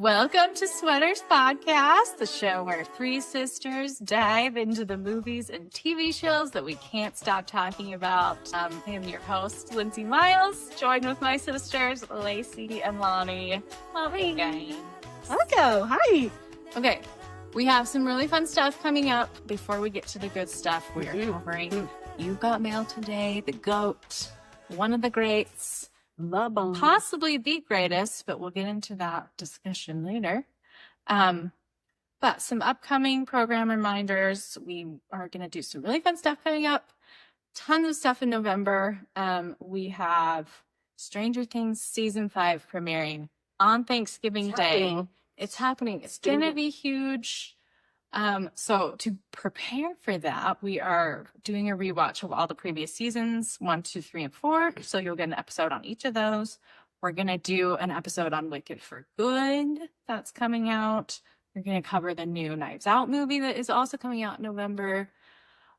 Welcome to Sweaters Podcast, the show where three sisters dive into the movies and TV shows that we can't stop talking about. I am your host, Lindsay Miles, joined with my sisters, Lacey and Lonnie. Hi, guys. Hello. Hi. Okay, we have some really fun stuff coming up. Before we get to the good stuff, we are covering You Got Mail Today, the GOAT, one of the greats. Possibly the greatest, but we'll get into that discussion later. But some upcoming program reminders. We are going to do some really fun stuff coming up. Tons of stuff in November. We have Stranger Things Season 5 premiering on Thanksgiving Day. It's happening. It's going to be huge. So to prepare for that, we are doing a rewatch of all the previous seasons, 1, 2, 3, and 4. So you'll get an episode on each of those. We're going to do an episode on Wicked for Good. That's coming out. We're going to cover the new Knives Out movie that is also coming out in November.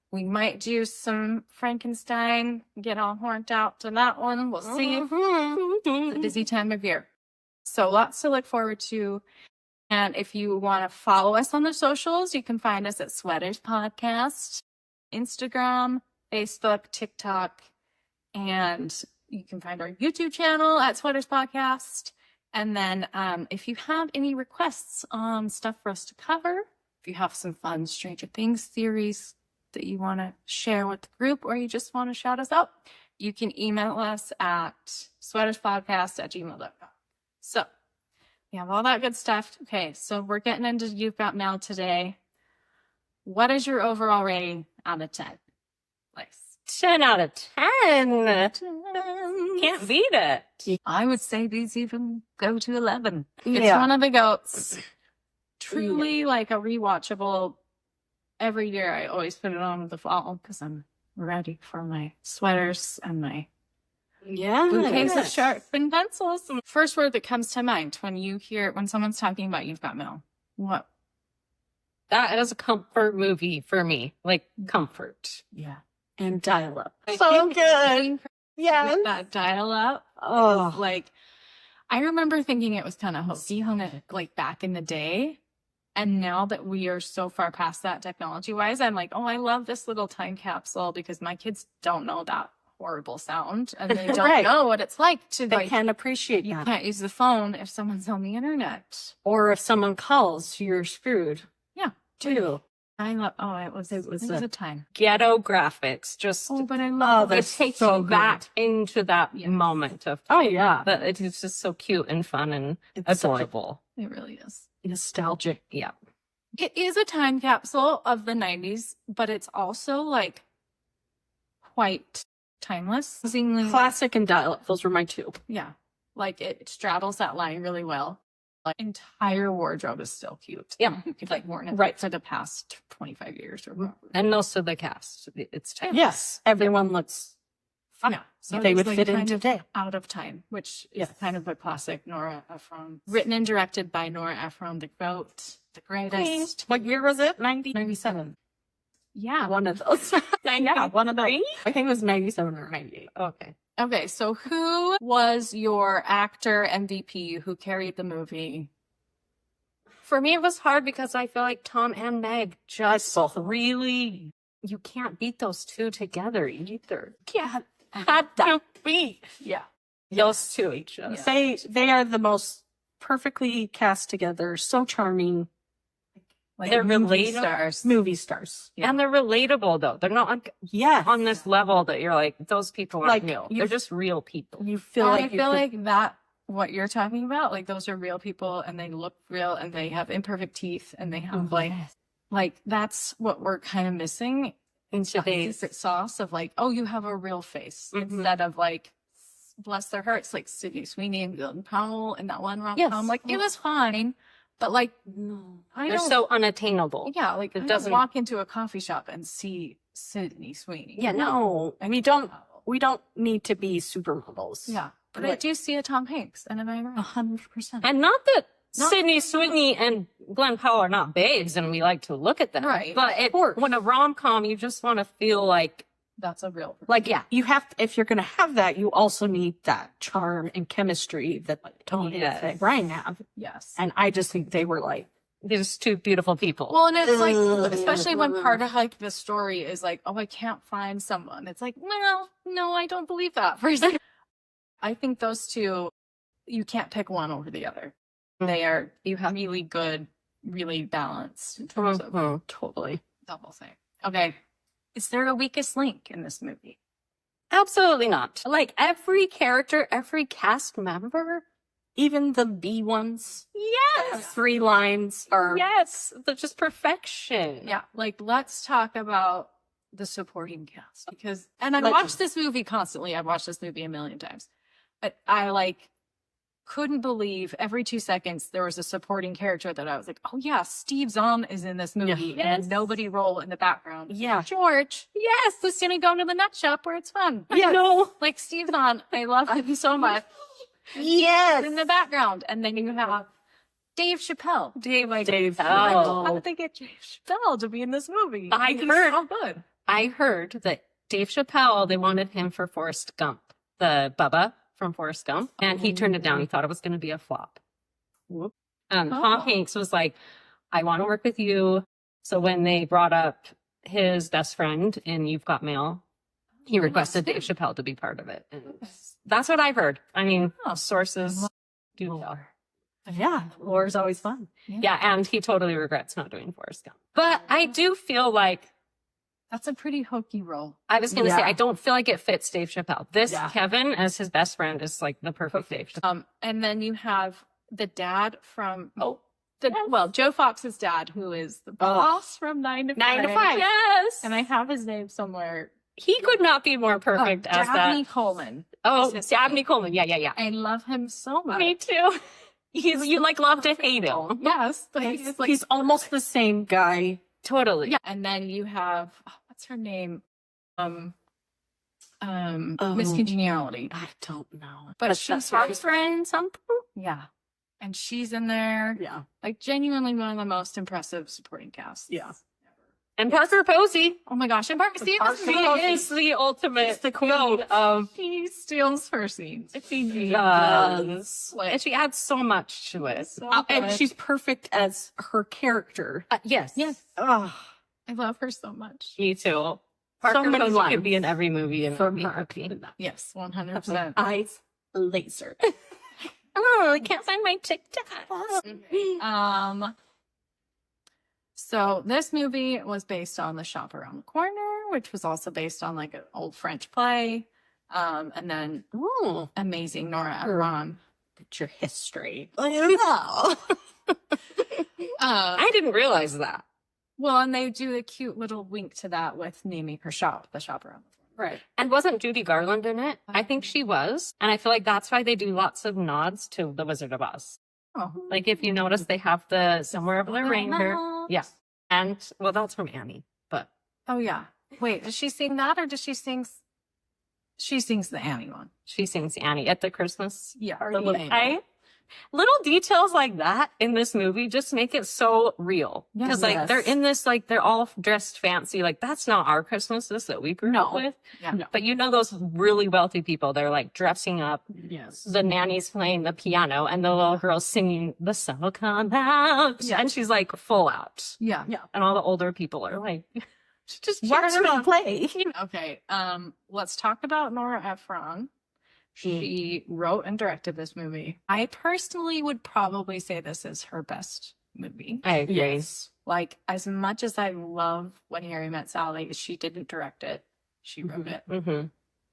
We might do some Frankenstein, get all horned out to that one. We'll see. It's a busy time of year. So lots to look forward to. And if you want to follow us on the socials, you can find us at Sweaters Podcast, Instagram, Facebook, TikTok, and you can find our YouTube channel at Sweaters Podcast. And then if you have any requests on stuff for us to cover, if you have some fun Stranger Things theories that you want to share with the group, or you just want to shout us out, you can email us at sweaterspodcast@gmail.com. So we have all that good stuff. Okay, so we're getting into You've Got Mail today. What is your overall rating out of 10? Like 10 out of 10. Can't beat it. I would say these even go to 11. It's Yeah. one of the GOATs. Truly like a rewatchable. Every year I always put it on in the fall because I'm ready for my sweaters and my bouquets of sharpened pencils. First word that comes to mind when someone's talking about You've Got Mail. What? That is a comfort movie for me. Like comfort. Yeah. And dial-up. So good. Yeah. With that dial-up. Oh. Like, I remember thinking it was kind of hokey like back in the day. And now that we are so far past that technology-wise, I'm like, oh, I love this little time capsule because my kids don't know that horrible sound and they don't know what it's like to they can't appreciate you can't use the phone if someone's on the internet, or if someone calls, you're screwed. Too. I love it was a time. Ghetto graphics, just but I love it takes you back into that moment of but it is just so cute and fun and adorable. It really is nostalgic. It is a time capsule of the 90s, but it's also like quite timeless. Classic and dial-up. Those were my two. Yeah. Like it straddles that line really well. Like entire wardrobe is still cute. Yeah. You've like worn it for the past 25 years or whatever. And most of the cast. It's timeless. Yes. Everyone looks fun. Yeah. So they would fit in today. Out of Time, which is kind of a classic Nora Ephron. Written and directed by Nora Ephron, the GOAT, the greatest. What year was it? 97. Yeah. One of those. One of those. I think it was 97 or 98. Okay, so who was your actor MVP who carried the movie? For me, it was hard because I feel like Tom and Meg just really, you can't beat those two together either. Yeah. Had to beat. Yeah. Those two each other. Yeah. They are the most perfectly cast together, so charming. Like they're movie stars. Yeah. And they're relatable though. They're not like on this level that you're like, those people aren't real. They're just real people. You feel like that what you're talking about, like those are real people and they look real and they have imperfect teeth and they have like that's what we're kind of missing in today's secret sauce of like, oh, you have a real face instead of like bless their hearts, like Sydney Sweeney and Gillian Powell and that one rom-com. Like it was fine. But like, they're so unattainable. Yeah, like it doesn't walk into a coffee shop and see Sydney Sweeney. Yeah, no. And we don't need to be supermodels. Yeah. But I do see a Tom Hanks, and am I right? 100%. And not that Sydney Sweeney and Glenn Powell are not babes and we like to look at them. Right. But when a rom-com, you just want to feel like That's a real. Like, yeah, you have to, if you're going to have that, you also need that charm and chemistry that Tom and Brian have. Yes. And I just think they were like, they're just two beautiful people. Well, and it's like, especially when part of like the story is like, oh, I can't find someone. It's like, no, I don't believe that. For a second. I think those two, you can't pick one over the other. You have really good, really balanced in terms of Totally. the whole thing. Okay. Is there a weakest link in this movie? Absolutely not. Like every character, every cast member, even the B ones. Yes. 3 lines are. Yes. They're just perfection. Yeah. Like, let's talk about the supporting cast because, and I watched this movie constantly. I've watched this movie a million times, but I couldn't believe every 2 seconds there was a supporting character that I was like, oh yeah, Steve Zahn is in this movie and nobody role in the background. Yeah. George. Yes. Who's gonna go to the nut shop where it's fun. Yeah. No. Like Steve Zahn. I love him so much. Yes. In the background. And then you have Dave Chappelle. Dave. How did they get Dave Chappelle to be in this movie? I He's heard. so good. I heard that Dave Chappelle, they wanted him for Forrest Gump, the Bubba from Forrest Gump, and he turned it down. He thought it was going to be a flop. Tom Hanks was like, I want to work with you. So when they brought up his best friend in You've Got Mail, he requested Dave Chappelle to be part of it. And that's what I've heard. I mean, sources do tell. Yeah. Lore is always fun. Yeah. And he totally regrets not doing Forrest Gump. But I do feel like That's a pretty hokey role. I was going to say, I don't feel like it fits Dave Chappelle. This Kevin as his best friend is like the perfect Dave Chappelle. And then you have the dad from, Joe Fox's dad, who is the boss from 9 to 5. 9 to 5. Yes. And I have his name somewhere. He could not be more perfect as Dabney that. Coleman. Oh, Dabney Coleman. Yeah. I love him so much. Me too. You like love to hate him. Yes. But He's almost the same guy. Totally. Yeah. And then you have, what's her name? Miss Congeniality. I don't know. But she's her friend, something? Yeah. And she's in there. Yeah. Like genuinely one of the most impressive supporting casts. Yeah. And Parker Posey. Oh my gosh. And Parker He is the ultimate, the queen of. He steals her scenes. She does. And she adds so much to it. And she's perfect as her character. Yes. Oh, I love her so much. Me too. Parker Posey could be in every movie in for me. Yes, 100%. Eyes laser. Oh, I can't find my TikTok. So this movie was based on The Shop Around the Corner, which was also based on like an old French play. And then amazing Nora Ephron. It's your history. I I didn't realize that. Well, and they do a cute little wink to that with naming her shop, The Shop Around the Corner. Right. And wasn't Judy Garland in it? I think she was. And I feel like that's why they do lots of nods to The Wizard of Oz. Oh. Like if you notice, they have the Somewhere Over the Rainbow. Yeah. And, well, that's from Annie, but. Oh, yeah. Wait, does she sing that or does she sing? She sings the Annie one. She sings Annie at the Christmas. Yeah. Little details like that in this movie just make it so real. Because they're in this, they're all dressed fancy. Like that's not our Christmases that we grew up with. Yeah. No. But those really wealthy people, they're like dressing up. Yes. The nanny's playing the piano and the little girl's singing the sun will come out. Yeah. And she's like full out. Yeah. And all the older people are like, just watch her play. Okay. Let's talk about Nora Ephron. She wrote and directed this movie. I personally would probably say this is her best movie. I agree. Yes. Like, as much as I love When Harry Met Sally, she didn't direct it. She wrote it. Mm-hmm.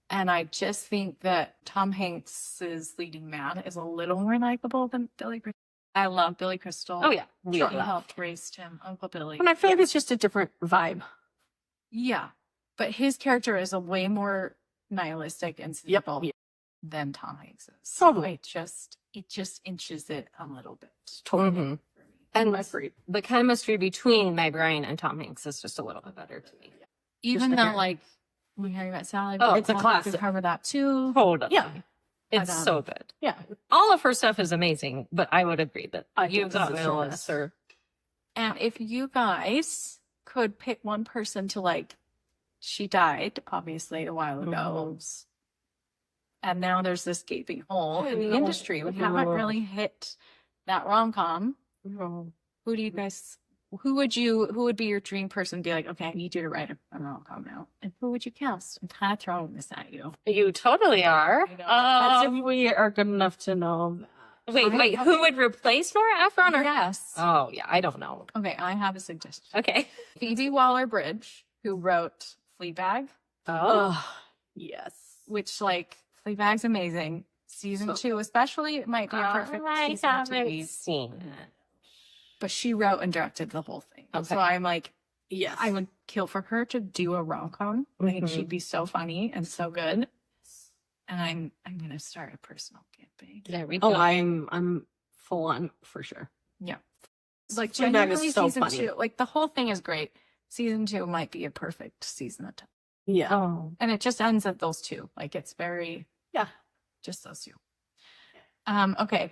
And I just think that Tom Hanks's leading man is a little more likable than Billy Crystal. I love Billy Crystal. Oh, yeah. She helped raise him, Uncle Billy. And I feel like it's just a different vibe. Yeah. But his character is a way more nihilistic and cynical than Tom Hanks's. So it just inches it a little bit. Mm-hmm. And the chemistry between Meg Ryan and Tom Hanks is just a little bit better to me. Even though, like, When Harry Met Sally, it's a classic. We cover that too. Totally. Yeah. It's so good. Yeah. All of her stuff is amazing, but I would agree that You've Got Mail is her. And if you guys could pick one person to, like, she died, obviously, a while ago. And now there's this gaping hole in the industry. We haven't really hit that rom-com. Who do you guys, who would be your dream person? Be like, okay, I need you to write a rom-com now. And who would you cast? I'm kind of throwing this at you. You totally are. As if we are good enough to know. Wait, who would replace Nora Ephron? Or... Yes. Oh, yeah, I don't know. Okay, I have a suggestion. Okay. Phoebe Waller-Bridge, who wrote Fleabag. Oh, yes. Which, like, Fleabag's amazing. Season 2, especially, it might be a perfect season to be. Seen it. But she wrote and directed the whole thing. Okay. So I'm like, Yes. I would kill for her to do a rom-com. I think she'd be so funny and so good. And I'm gonna start a personal campaign. There we go. Oh, I'm full on for sure. Yeah. Like Fleabag genuinely is so season funny. 2. Like the whole thing is great. Season 2 might be a perfect season of time. Yeah. Oh. And it just ends at those two. Like it's very just those two. Okay.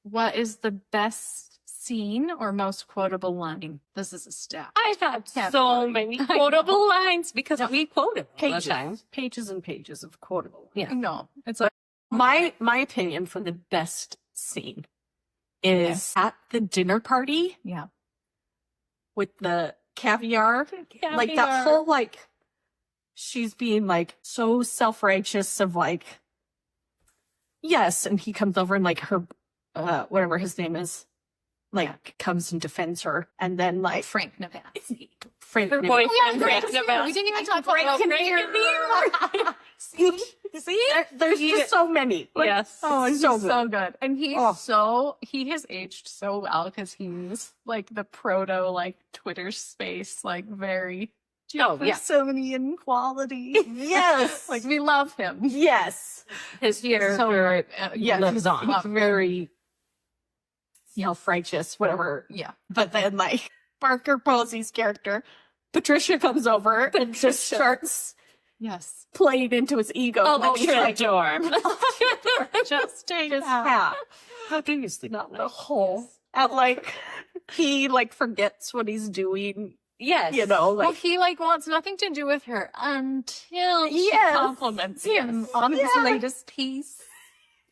What is the best scene or most quotable line? This is a stat. I've had so many quotable lines because we quoted all the time. Pages and pages of quotable. Yeah. No, it's like My opinion for the best scene is at the dinner party with the caviar. Like that whole like she's being like so self-righteous of like yes, and he comes over and like her whatever his name is like comes and defends her, and then like Frank Navassi. Frank Her Navassi. boyfriend, Frank Navassi. We didn't even talk about Frank Kinnear. See? There's just so many. Like, Yes. Oh, it's He's so good. so good. And he has aged so well because he's like the proto like Twitter space, like very Jeffersonian quality. Yes. Like we love him. Yes. His hair lives on. He's very self-righteous, whatever. Yeah. But then like Parker Posey's character, Patricia comes over and just starts playing into his ego. Oh, when the he's like, door. Just take just that. half. How do you sleep? Not the whole. And like he like forgets what he's doing. Yes. You know, Well, like he like wants nothing to do with her until she Yes. compliments him on his latest piece.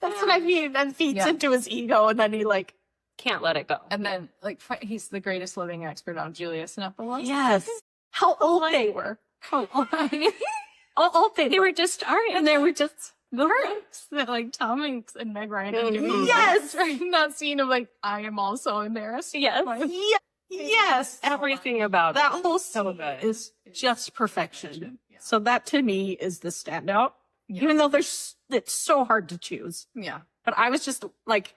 that's what I mean. And feeds into his ego, and then he like Can't let it go. And then like he's the greatest living expert on Julia Snuffleupagus. yes. How old they were. How old They were just starting. and they were just The works that like Tom Hanks and Meg Ryan are doing. Yes. Right in that scene of like, I am also embarrassed. Yes. yes. Everything about That it. whole So scene good. is just perfection. Yeah. So that to me is the standout. Yeah. Even though it's so hard to choose. Yeah. But I was just like,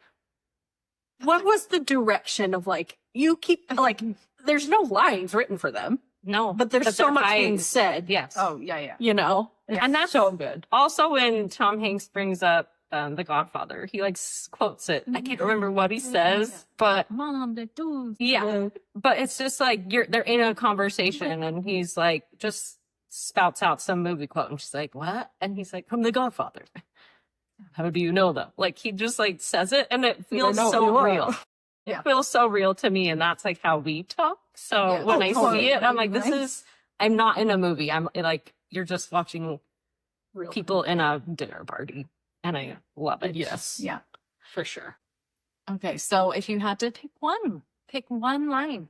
what was the direction of like, you keep like, there's no lines written for them, No. but there's so they're much hiding. being said. Yes. Oh, yeah. You know? And that's so good. also when Tom Hanks brings up The Godfather, he like quotes it. I can't remember what he says, but Mom, the dudes. yeah. But it's just like they're in a conversation and he's like just spouts out some movie quote and she's like, what? And he's like, from The Godfather. How do you know though? Like he just like says it and it feels so real. Yeah. It feels so real to me and that's like how we talk. So when I see it, I'm like, I'm not in a movie. I'm like, you're just watching Real people in a dinner party. And I love it. Yes. Yeah. For sure. Okay, so if you had to pick one line.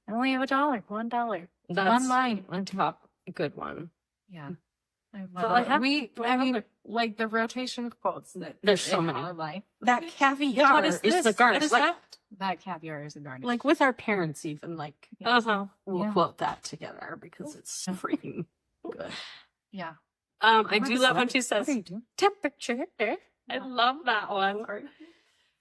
I only have $1. $1. That's One line. on top. A good one. Yeah. So I have- I mean, like the rotation of quotes that There's so in many. our life. That caviar What is is this? the garnish. What is Like, that? That caviar is a garnish. like with our parents even, like, Uh-huh. we'll Yeah. quote that together because it's freaking good. yeah. I do love when she says What are you doing? temperature. I love that one.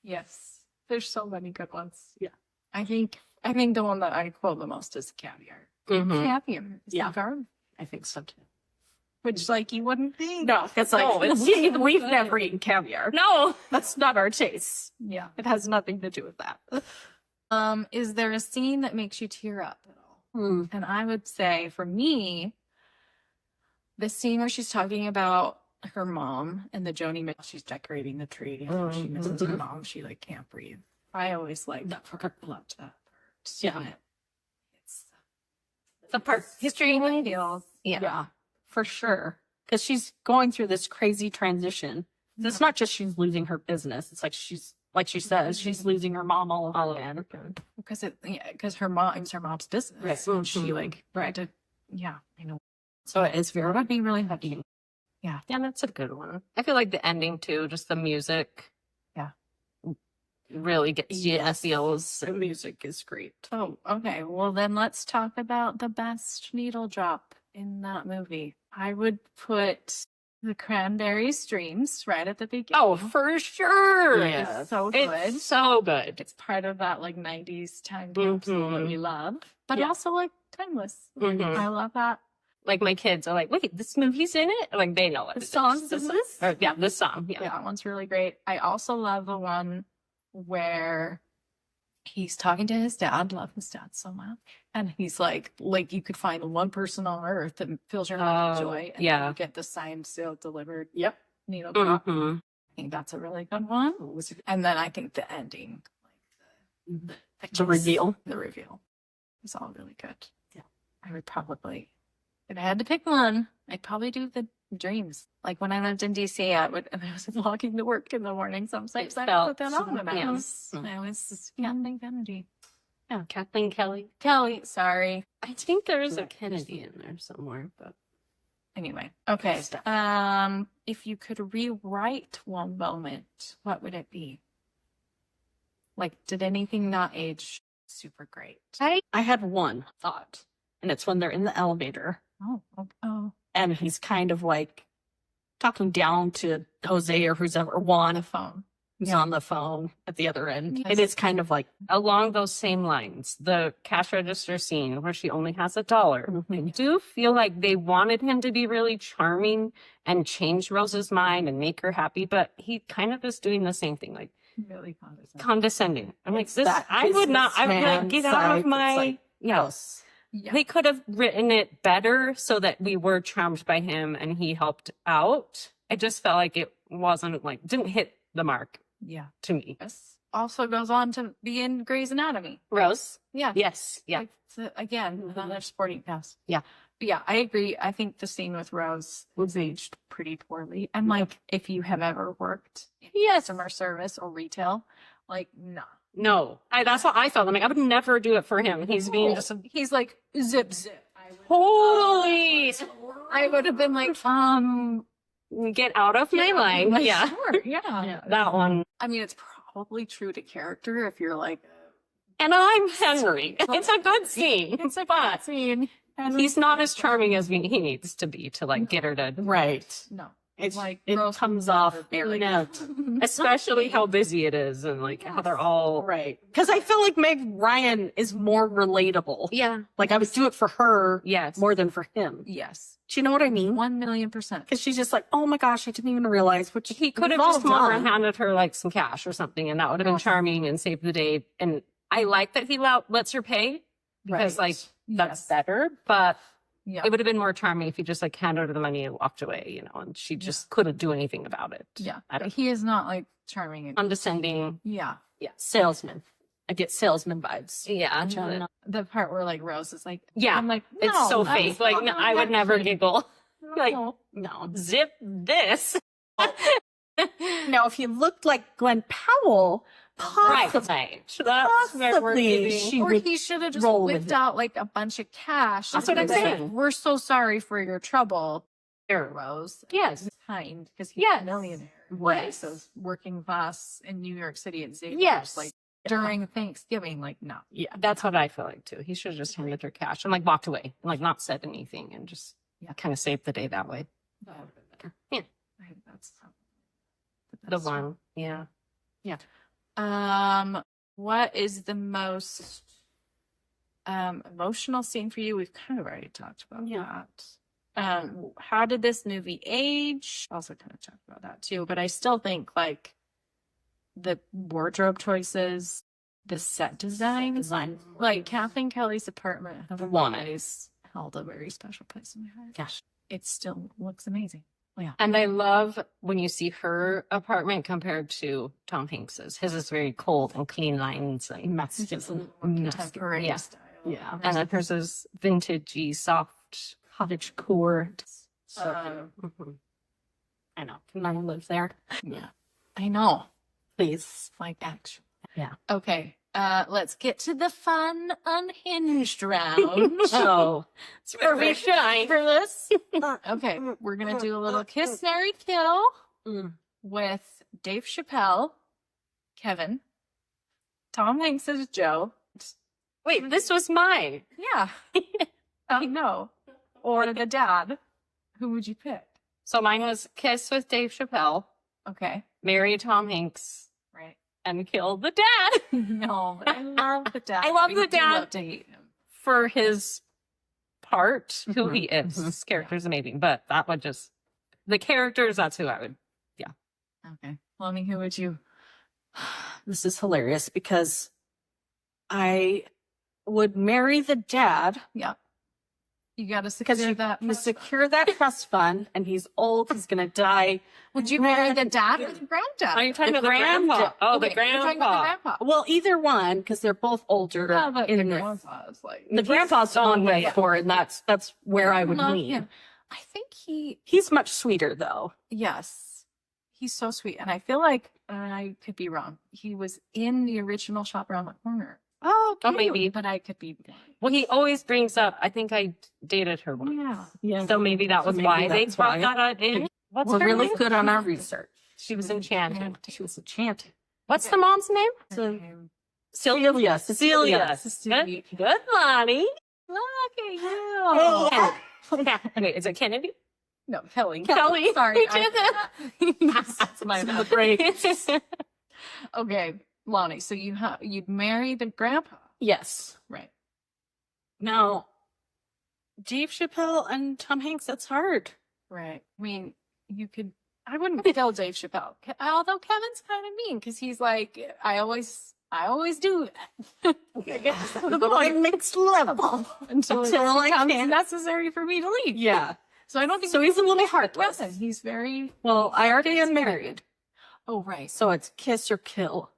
Yes. There's so many good ones. Yeah. I think the one that I quote the most is caviar. Mhm. Caviar is Yeah. the garnish. I think so too. Which like you wouldn't think. No, it's like, No, it's- we've never eaten caviar. No. That's not our taste. Yeah. It has nothing to do with that. Is there a scene that makes you tear up at all? And I would say for me, the scene where she's talking about her mom and the Joni Mitchell, she's decorating the tree and she misses her mom. She like can't breathe. I always like loved that part. Yeah. It's The part history feels. Yeah, for sure. Because she's going through this crazy transition. It's not just she's losing her business. It's like like she says, she's losing her mom all over again. Because her mom, it was her mom's business. Right. And she had to, I know. So it's It would be really heavy. Yeah, that's a good one. I feel like the ending too, just the music. Yeah. Really gets you feels. The music is great. Oh, okay. Well, then let's talk about the best needle drop in that movie. I would put the Cranberry Streams right at the beginning. Oh, for sure. Yeah. It's so good. It's so good. It's part of that like 90s time capsule that we love, but Yeah. also like timeless. Mhm. I love that. Like my kids are like, wait, this movie's in it? Like they know it. The songs in this? Yeah, the song. Yeah, Yeah. that one's really great. I also love the one where he's talking to his dad. Love his dad so much. And he's like you could find one person on earth that fills your heart with joy. And yeah. you get the signed, sealed, delivered Yep. needle drop. Mhm. I think that's a really good one. And then I think the ending, like The reveal. the reveal is all really good. Yeah. I would probably, if I had to pick one, I'd probably do the dreams. Like when I lived in DC, and I was walking to work in the morning. Sometimes I would put that on when I was Kathleen Kennedy. Yeah, Kathleen Kelly. Kelly, sorry. I think there is a Kennedy in there somewhere, but Anyway, okay. If you could rewrite one moment, what would it be? Like, did anything not age super great? I had one thought, and it's when they're in the elevator, Oh, and he's kind of like talking down to Jose or who's ever Juan. the phone. He's on the phone at the other end. Yes. And it's kind of like, along those same lines, the cash register scene where she only has $1. I do feel like they wanted him to be really charming and change Rose's mind and make her happy, but he kind of is doing the same thing, like Really condescending. I'm like, It's this, that I would not, I would like, businessman get out side of my, that's like, yes. Yeah. They could have written it better so that we were charmed by him and he helped out. I just felt like it wasn't like, didn't hit the mark Yeah. to me. This also goes on to be in Grey's Anatomy. Rose? Yeah. Yes. Yeah. Like, again, another sporting cast. Yeah. But yeah, I agree. I think the scene with Rose was aged pretty poorly. And like, if you have ever worked in customer service or retail, like, nah. No. That's what I felt. I'm like, I would never do it for him. He's being just He's like, zip. totally. I would have been like, Get out of my life. like, Yeah. sure, yeah. That one. I mean, it's probably true to character if you're like, And I'm Henry. It's a good scene. it's a but bad scene. And he's not as charming as he needs to be to like get her to, right. no. It's Like, it Rose comes would off never be like, no. especially how busy it is and like how they're all. Right. Because I feel like Meg Ryan is more relatable. Yeah. Like I would do it for her Yes. more than for him. Yes. Do you know what I mean? 1,000,000%. Because she's just like, oh my gosh, I didn't even realize. Which He could have we've all just come over and done. handed her like some cash or something, and that would have been charming and saved the day. And I like that he lets her pay because Right. like that's Yes. better. But Yeah. it would have been more charming if he just like handed her the money and walked away, you know, and she just couldn't do anything about it. Yeah. I don't. He is not like charming. Condescending. Yeah. Yeah, salesman. I get salesman vibes. Yeah. John. The part where like Rose is like, Yeah. I'm like, It's no, so that's fake. Like not no, my I would never action. giggle. Like No. zip this. Now, if he looked like Glenn Powell, Right. possibly, That's where we're getting. she Or would he should have just roll with whipped it. out like a bunch of cash. That's and what I'm been like, saying. We're so sorry for your trouble. Here, Rose. Yes. Kind because he's Yes. a millionaire. Right. So working class in New York City at Xavier's. Yes. Like during Thanksgiving, like no. Yeah. That's what I feel like too. He should have just handed her cash and like walked away and like not said anything and just kind of saved the day that way. That would have been better. Yeah. I think that's The best one. Yeah. What is the most emotional scene for you? We've kind of already talked about that. How did this movie age? Also kind of talked about that too, but I still think like the wardrobe choices, the set design, like Kathleen Kelly's apartment have always held a very special place in my heart. Gosh. It still looks amazing. And I love when you see her apartment compared to Tom Hanks's. His is very cold and clean lines and It's just a masculine. contemporary Yeah. style. Yeah. And then hers is vintagey, soft cottage core. So I know. Can I live there? Yeah. I know. Please. Like action. Yeah. Okay. Let's get to the fun unhinged round. So it's where we shine. For this. Okay. We're gonna do a little kiss, marry, kill with Dave Chappelle, Kevin, Tom Hanks as Joe. Wait, this was mine. Yeah. I know. Or the dad. Who would you pick? So mine was kiss with Dave Chappelle, Okay. marry Tom Hanks, Right. and kill the dad No, but I love the dad. I love We the do dad. love to hate him. for his part, who he is. His character's amazing, but that would just the characters. That's who I would. Okay. Lonnie, who would you? This is hilarious because I would marry the dad Yeah. You got to because secure you that. secure that trust fund, and he's old. He's gonna die. Would you marry the dad or the granddad? Are you talking The about the grandpa? grandpa. Oh, Okay, the you're talking about grandpa. the grandpa. Well, either one because they're both older. Yeah, but in the the- grandpa is like the grandpa's on way for, and that's where I would love lean. him. I think He's much sweeter though. yes, he's so sweet, and I feel like I could be wrong. He was in the original Shop Around the Corner. Oh, Oh, maybe. But I could be. Well, he always brings up. I think I dated her once. Yeah. Yeah. So maybe that was Maybe why they that's brought why. that in. What's We're her really name? good on our research. She was enchanted. She was enchanted. What's the mom's name? So, Cecilia. Cecilia. Good, good, Lonnie. Look at you. Kennedy. Wait, is it Kennedy? No, Kelly. Kelly. Sorry. We did That's my bad. Okay, Lonnie. So you'd marry the grandpa, Yes. right? Now, Dave Chappelle and Tom Hanks, that's hard. Right. I mean, you could. I wouldn't kill Dave Chappelle, although Kevin's kind of mean because he's like, I always do that. I guess The next level. until it I becomes can't. necessary for me to leave. Yeah. So I don't think So he's a little heartless. Kevin. He's very. Well, I already am married, Oh right. so it's kiss or kill.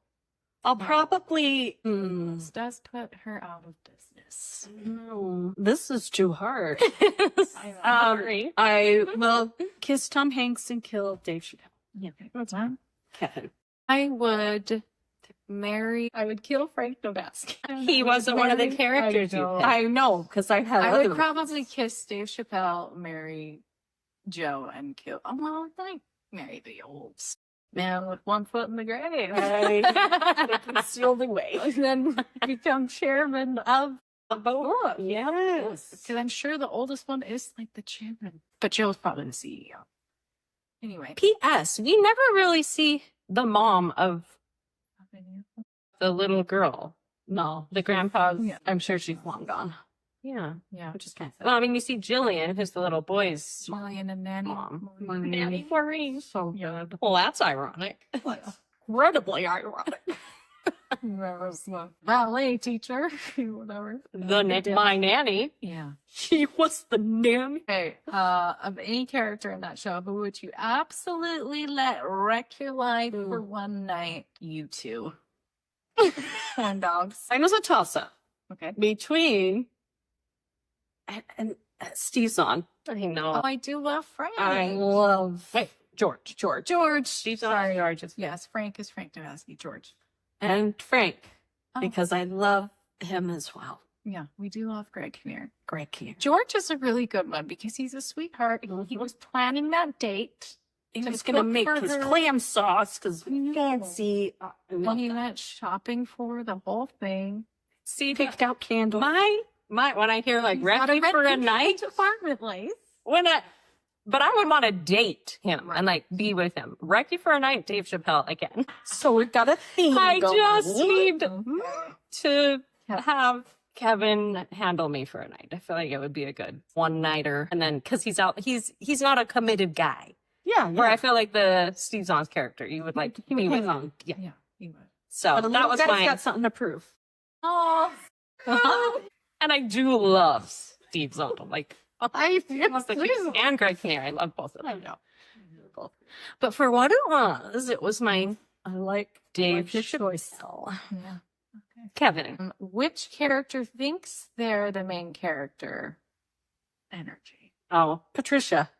I'll probably. This does put her out of business. No, this is too hard. Sorry. I will kiss Tom Hanks and kill Dave Chappelle. Yeah. What's that? Kevin. I would marry. I would kill Frank Novaski. He wasn't one of the characters you picked. I know because I had. I would other- probably kiss Dave Chappelle, marry Joe, and kill. Oh well, I marry the old man with one foot in the grave. That's the only way. And then become chairman of the board. Yes. Because I'm sure the oldest one is like the chairman, but Joe's probably the CEO. Anyway, P.S. We never really see the mom of the little girl. No, The grandpa's. Yeah. I'm sure she's long gone. Yeah. yeah, Which is kind of Well, I mean, you see Jillian, who's the little boy's Marion and Nanny. mom. Nanny. Maureen. so good. Well, that's ironic. Incredibly ironic. Ballet teacher, whatever. My nanny. Yeah. She was the nanny. Okay, of any character in that show, who would you absolutely let wreck your life for one night? You two. Corn dogs. Mine was a toss-up Okay. between and Steve Zahn. I know. Oh, I do love Frank. I love Wait, George. George. Steve's Sorry. on George. Yes, Frank is Frank Novaski. George. and Frank Oh. because I love him as well. Yeah, we do love Greg here. Great kid. George is a really good one because he's a sweetheart. He was planning that date. He to was gonna cook make for his her. clam sauce because fancy. When he went shopping for the whole thing. See, picked out candles. my when I hear like He's got ready for a rented night, apartment life. but I would want to date him and like be with him. Ready for a night, Dave Chappelle again. So we've got a theme. I going. just need to Yeah. have Kevin handle me for a night. I feel like it would be a good one nighter, and then because he's out, he's not a committed guy. Yeah, Where I feel like the Steve Zahn's character, you would like He would be with hang on. him. Yeah. Yeah, he would. So But a that little was guy's mine. got something to prove. Oh, And I do love Steve Zahn. Like, I and Greg Kinnear. I love both of them. know. But for what it was my I like Dave your choice. Chappelle. Yeah. Okay. Kevin. Which character thinks they're the main character? Energy. Oh, Patricia.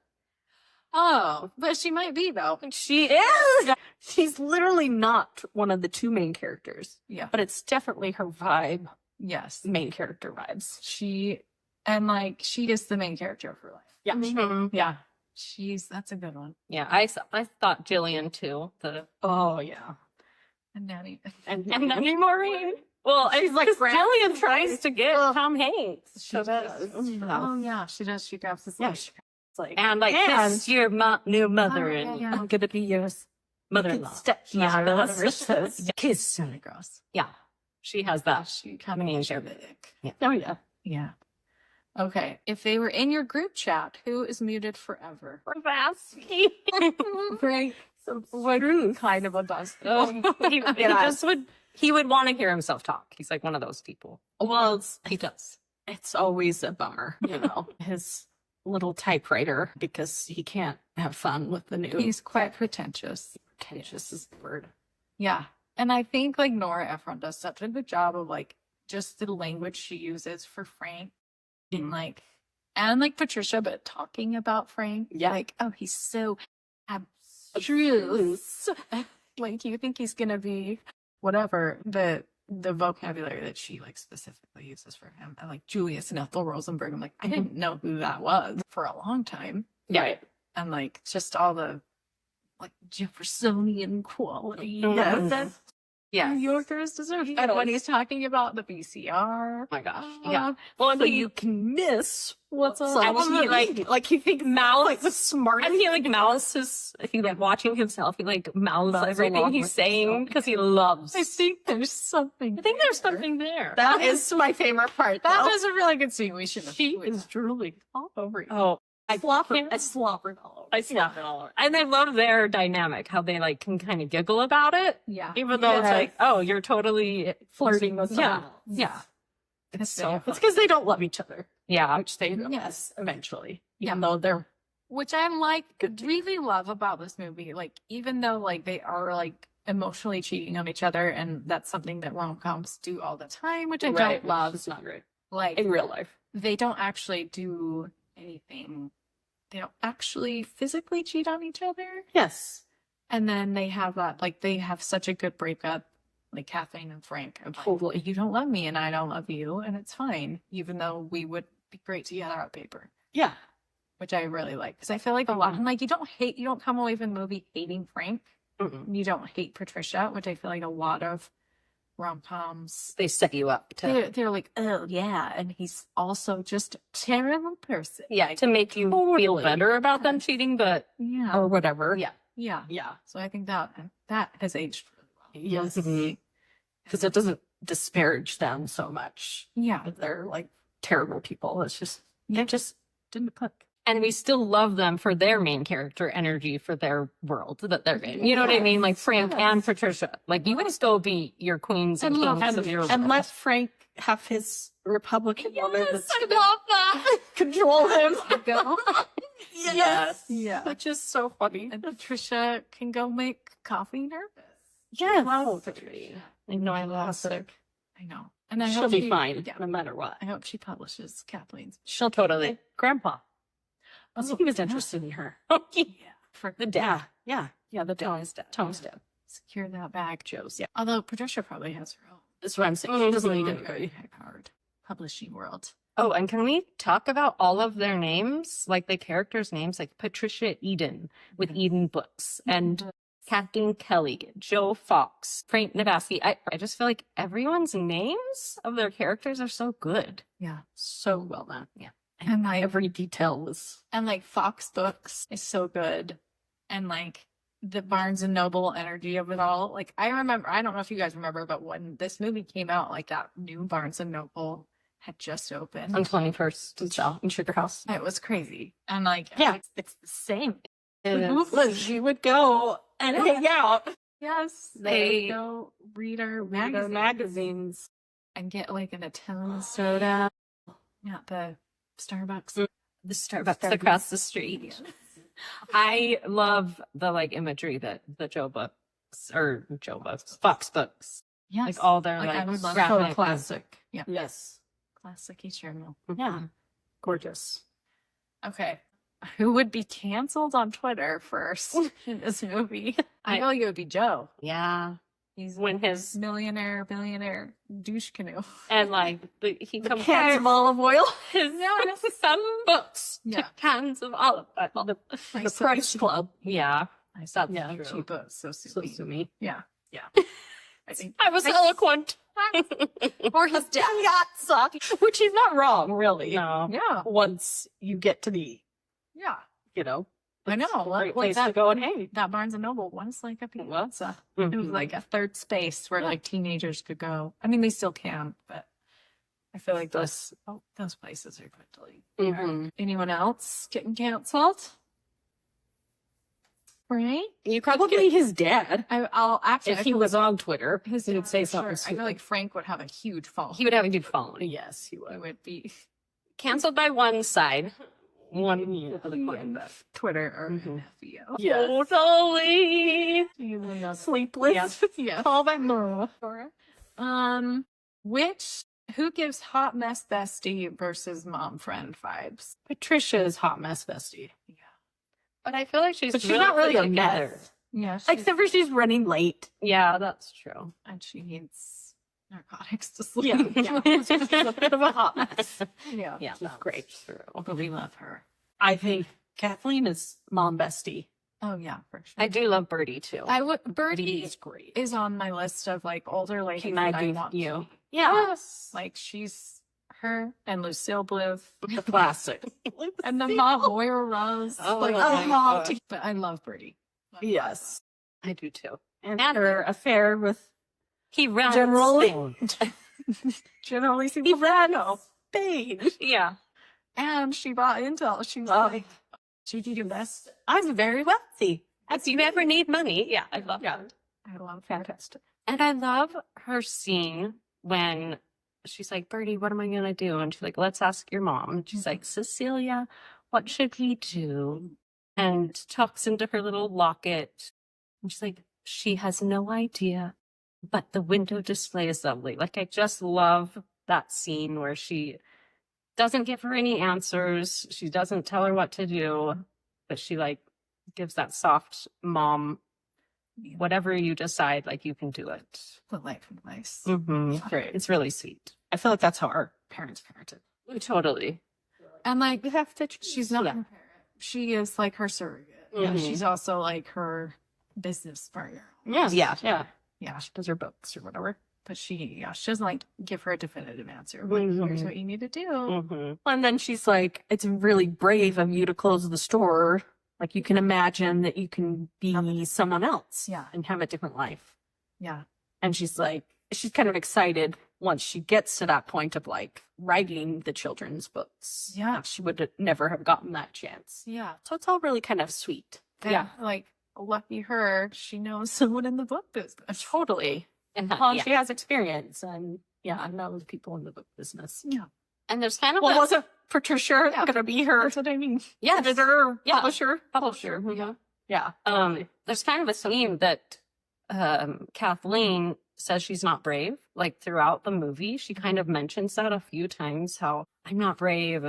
Oh, but she might be, though. She is. She's literally not one of the two main characters. Yeah. But it's definitely her vibe. Yes. Main character vibes. She is the main character of her life. Yeah. Mhm. Yeah. That's a good one. Yeah, I thought Jillian too. Oh, yeah. And Nanny. And Nanny Maureen. Well, She's like Jillian tries to get Tom Hanks. She does. Oh, yeah. She does. She grabs his Yeah. leg. It's like, And like, kiss your new mother, Oh, and yeah. I'm going to be yours. mother-in-law. Yeah, Yeah. whatever it says. Kiss Santa Claus. Yeah, she has that. She Coming in there. Yeah. Oh, yeah. Yeah. Okay. If they were in your group chat, who is muted forever? Frank. What kind of a bust? He would want to hear himself talk. He's like one of those people. Well, He does. it's always a bummer, you know, his little typewriter, because he can't have fun with the new. He's quite pretentious. Pretentious is the word. Yeah. And I think like Nora Ephron does such a good job of like just the language she uses for Frank and like Patricia, but talking about Frank. Yeah. Like, oh, he's so abstruse. Like you think he's gonna be whatever. The vocabulary that she like specifically uses for him. And like Julius and Ethel Rosenberg. I'm like, I didn't know who that was for a long time. Yeah. And like just all the like Jeffersonian quality. Yes. That's Yeah. New Yorkers deserve. And when he's talking about the VCR. Oh my gosh. uh, Yeah. Well, and So you can miss what's So on he, like you think mouths- like the smartest. and he like mouths he like watching himself. He like mouths Mouths everything along he's with saying himself. because he loves. I think there's something. I think there's something there. That is my favorite part. That though. was a really good scene. We should have. She is drooling all over you. Oh, I slobbered all over. I slap it all over. And I love their dynamic, how they like can kind of giggle about it, Yeah. even though it's Yes. like, oh, you're totally Flirting with yeah, someone else. yeah. It's so It's because they don't love each other, yeah. which they Yes. eventually. Yeah. Even though they're Which I'm like Good to- really love about this movie. Like even though like they are like emotionally cheating on each other, and that's something that rom-coms do all the time, which I don't love. It's not great Like in real life. they don't actually do anything. They don't actually physically cheat on each other. Yes. And then they have that, like, they have such a good breakup, like Kathleen and Frank. Of, like, Totally. you don't love me and I don't love you, and it's fine, even though we would be great together on paper, Yeah. which I really like. Because I feel like a lot, like, you don't come away from the movie hating Frank. Mm-mm. You don't hate Patricia, which I feel like a lot of rom-coms, They set you up to they're like, oh, yeah, and he's also just a terrible person. to make you feel Totally. better about them cheating, but Yeah. Or whatever. yeah. Yeah. Yeah. So I think that has aged really well. Yes. Mhm. Because it doesn't disparage them so much. Yeah. They're like terrible people. It's just they just didn't click. And we still love them for their main character energy for their world that they're in. You know what I mean? Like Frank and Patricia. Like you would still be your queens and kings of your And world. let Frank have his Republican woman that's I love that. control him. Go. Yes. Yeah. Which is so funny. And Patricia can go make coffee nervous. Yes. I know I lost it. I know. And I She'll hope be fine Yeah. no matter what. I hope she publishes Kathleen's. She'll totally. Grandpa. He was interested in her. Yeah. For The dad. Yeah, the Tom's dad. Tom's dad. secure that bag. Joe's. Yeah. Although Patricia probably has her own. That's what I'm saying. She doesn't need Very it. hard. Publishing world. Oh, and can we talk about all of their names? Like the characters' names, like Patricia Eden with Eden Books and Kathleen Kelly, Joe Fox, Frank Nabasky. I just feel like everyone's names of their characters are so good. Yeah. So well done. Yeah. And like Every detail was And like Fox Books is so good. And like the Barnes and Noble energy of it all. Like I remember, I don't know if you guys remember, but when this movie came out, like that new Barnes and Noble had just opened. On 21st and South in Sugar House. It was crazy. And like, Yeah. it's the same. She would go and hang out. Yes. They- would go read our Their magazine magazines. and get like an Italian soda. Yeah, the Starbucks. The Starbucks across the street. I love the like imagery that the Fox Books Yes. Like all their Like, I like would love graphic- So classic. Yeah. Yes. Classic journal. Yeah. Gorgeous. Okay. Who would be canceled on Twitter first in this movie? I feel like it would be Joe. Yeah. He's When his millionaire, billionaire douche canoe. and like he The compares cans of olive oil. his some books Yeah. to cans of olive oil. The Price Club. Yeah. I saw Yeah, the true. cheap books, so So sweet. sue Yeah. Yeah. I think I was eloquent. or his dad. Which is not wrong, really. No. Yeah. Once you get to the, Yeah. you know, I know. it's a great Like place that, to go and hang. that Barnes and Noble was like a pizza. It Mm-hmm. was like a third space where like teenagers could go. I mean, they still can, but I feel like those places are good to leave. Mhm. Anyone else getting canceled? Right? You probably his dad. I'll actually. If I he feel was like on Twitter, his he would dad say for sure. something. I feel like Frank would have a huge fall. He would have a good following. yes, he He would. would be Canceled by one side. One Yeah. for the coin. Twitter or Mhm. FBO. Yeah. Totally. Sleepless. Yeah. Call that Nora. Who gives hot mess bestie versus mom friend vibes? Patricia's hot mess bestie. Yeah. But I feel like she's But she's not really put a together. mess. Yeah. Except for she's running late. Yeah, that's true. And she needs narcotics to sleep. Yeah. She's a bit of a hot mess. Yeah. Yeah, She's that's great. true. But we love her. I think Kathleen is mom bestie. Oh yeah, for sure. I do love Birdie too. I would Birdie is great. is on my list of like older ladies Can that I I do want you? to meet. Yes. Like she's her and Lucille Bluth The classic. and the mom Moira Rose. Oh, like, my gosh. but I love Birdie. Yes. I do too. And her affair with He runs General Spain. Generally, he ran Spain. Yeah. and she bought Intel. She was like, she did your best. I'm very wealthy. If you ever need money, yeah, I love Yeah. that. I love her. Fantastic. And I love her scene when she's like, Birdie, what am I going to do? And she's like, let's ask your mom. And she's like, Cecilia, what should we do? And talks into her little locket. And she's like, she has no idea, but the window display is lovely. Like, I just love that scene where she doesn't give her any answers. She doesn't tell her what to do, but she like gives that soft mom, whatever you decide, like you can do it. The life advice. Mm-hmm. Great. It's really sweet. I feel like that's how our parents parented. Totally. And like, You have to. she's not Yeah. her parent. She is like her surrogate. Yeah, Mhm. she's also like her business partner. Yeah. Yeah. Yeah. Yeah, She does her books or whatever. but she doesn't like give her a definitive answer. Like, here's what you need to do. Mm-hmm. And then she's like, it's really brave of you to close the store. Like, you can imagine that you can be someone else Yeah. and have a different life. Yeah, And she's like, she's kind of excited once she gets to that point of like writing the children's books. Yeah. She would never have gotten that chance. yeah, So it's all really kind of sweet. yeah. Like, lucky her, she knows someone in the book business. Totally. And Well, yeah. she has experience and I know people in the book business. Yeah, And there's kind of Well, that- wasn't Patricia Yeah. gonna be her that's what I mean. yes. editor, Yeah. publisher? Publisher. Mhm. Yeah. There's kind of a theme that Kathleen says she's not brave. Like throughout the movie, she kind of mentions that a few times, how I'm not brave,